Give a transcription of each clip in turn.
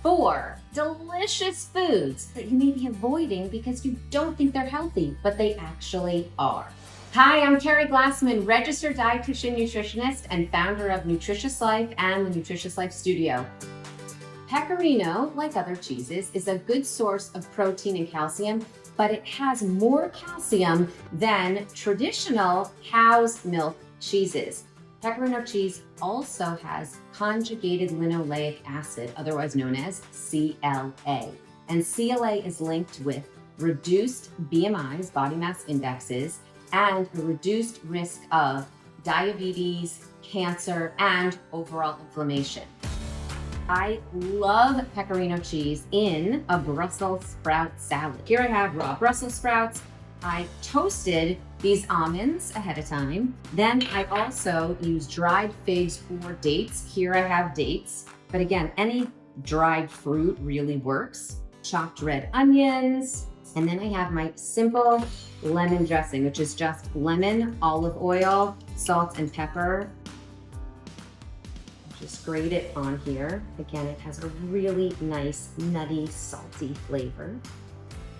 4 delicious foods that you may be avoiding because you don't think they're healthy, but they actually are. Hi, I'm Keri Glassman, registered dietitian nutritionist and founder of Nutritious Life and the Nutritious Life Studio. Pecorino, like other cheeses, is a good source of protein and calcium, but it has more calcium than traditional cow's milk cheeses. Pecorino cheese also has conjugated linoleic acid, otherwise known as CLA. And CLA is linked with reduced BMIs, body mass indexes, and a reduced risk of diabetes, cancer, and overall inflammation. I love pecorino cheese in a Brussels sprout salad. Here I have raw Brussels sprouts. I toasted these almonds ahead of time. Then I also use dried figs or dates. Here I have dates, but again, any dried fruit really works. Chopped red onions, and then I have my simple lemon dressing, which is just lemon, olive oil, salt, and pepper. Just grate it on here. Again, it has a really nice, nutty, salty flavor.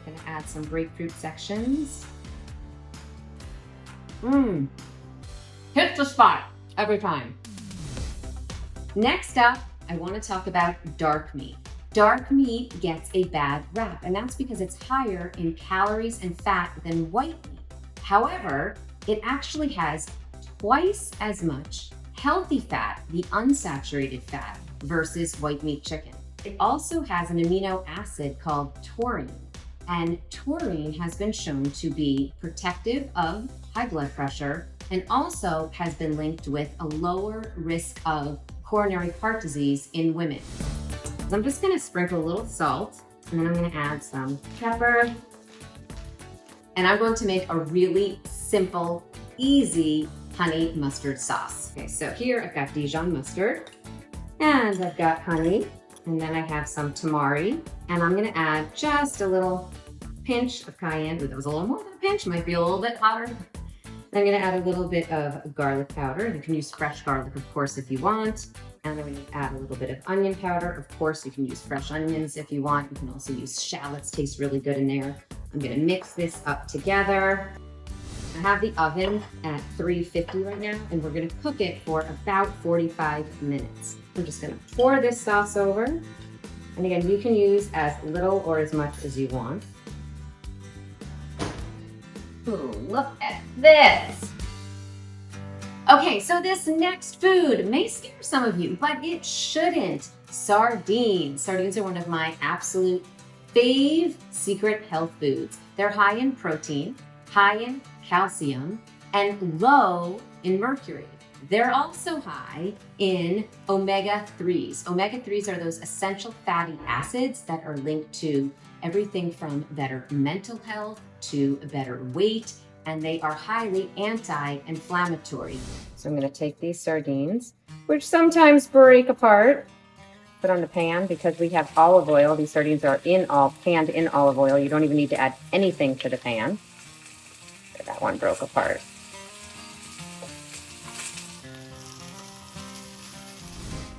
I'm gonna add some grapefruit sections. Hit the spot every time. Next up, I want to talk about dark meat. Dark meat gets a bad rap, and that's because it's higher in calories and fat than white meat. However, it actually has twice as much healthy fat, the unsaturated fat, versus white meat chicken. It also has an amino acid called taurine. And taurine has been shown to be protective of high blood pressure and also has been linked with a lower risk of coronary heart disease in women. So I'm just gonna sprinkle a little salt, and then I'm gonna add some pepper. And I'm going to make a really simple, easy honey mustard sauce. Okay, so here I've got Dijon mustard, and I've got honey, and then I have some tamari, and I'm gonna add just a little pinch of cayenne. Ooh, that was a little more than a pinch, might be a little bit hotter. I'm gonna add a little bit of garlic powder. You can use fresh garlic, of course, if you want. And I'm gonna add a little bit of onion powder. Of course, you can use fresh onions if you want. You can also use shallots, tastes really good in there. I'm gonna mix this up together. I have the oven at 350 right now, and we're gonna cook it for about 45 minutes. I'm just gonna pour this sauce over. And again, you can use as little or as much as you want. Ooh, look at this. Okay, so this next food may scare some of you, but it shouldn't. Sardines. Sardines are one of my absolute fave secret health foods. They're high in protein, high in calcium, and low in mercury. They're also high in omega-3s. Omega-3s are those essential fatty acids that are linked to everything from better mental health to better weight, and they are highly anti-inflammatory. So I'm gonna take these sardines, which sometimes break apart, put on the pan because we have olive oil. These sardines are panned in olive oil. You don't even need to add anything to the pan. That one broke apart.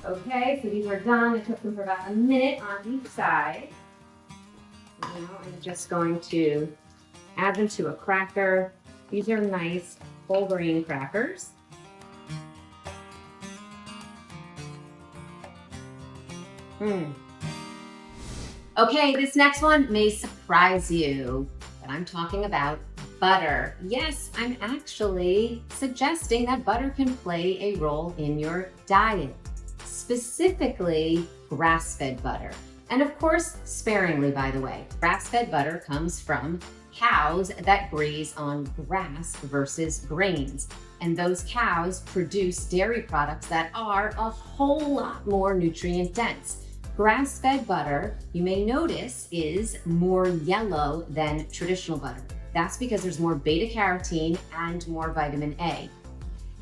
Okay, so these are done. I cooked them for about a minute on each side. Now I'm just going to add them to a cracker. These are nice whole grain crackers. Okay, this next one may surprise you, but I'm talking about butter. Yes, I'm actually suggesting that butter can play a role in your diet, specifically grass-fed butter. And of course, sparingly, by the way. Grass-fed butter comes from cows that graze on grass versus grains. And those cows produce dairy products that are a whole lot more nutrient dense. Grass-fed butter, you may notice, is more yellow than traditional butter. That's because there's more beta carotene and more vitamin A.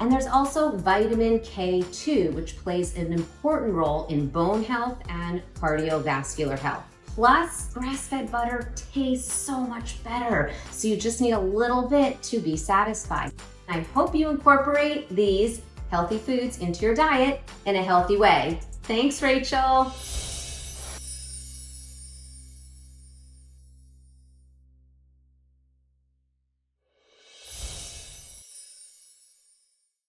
And there's also vitamin K2, which plays an important role in bone health and cardiovascular health. Plus, grass-fed butter tastes so much better, so you just need a little bit to be satisfied. I hope you incorporate these healthy foods into your diet in a healthy way. Thanks, Rachel.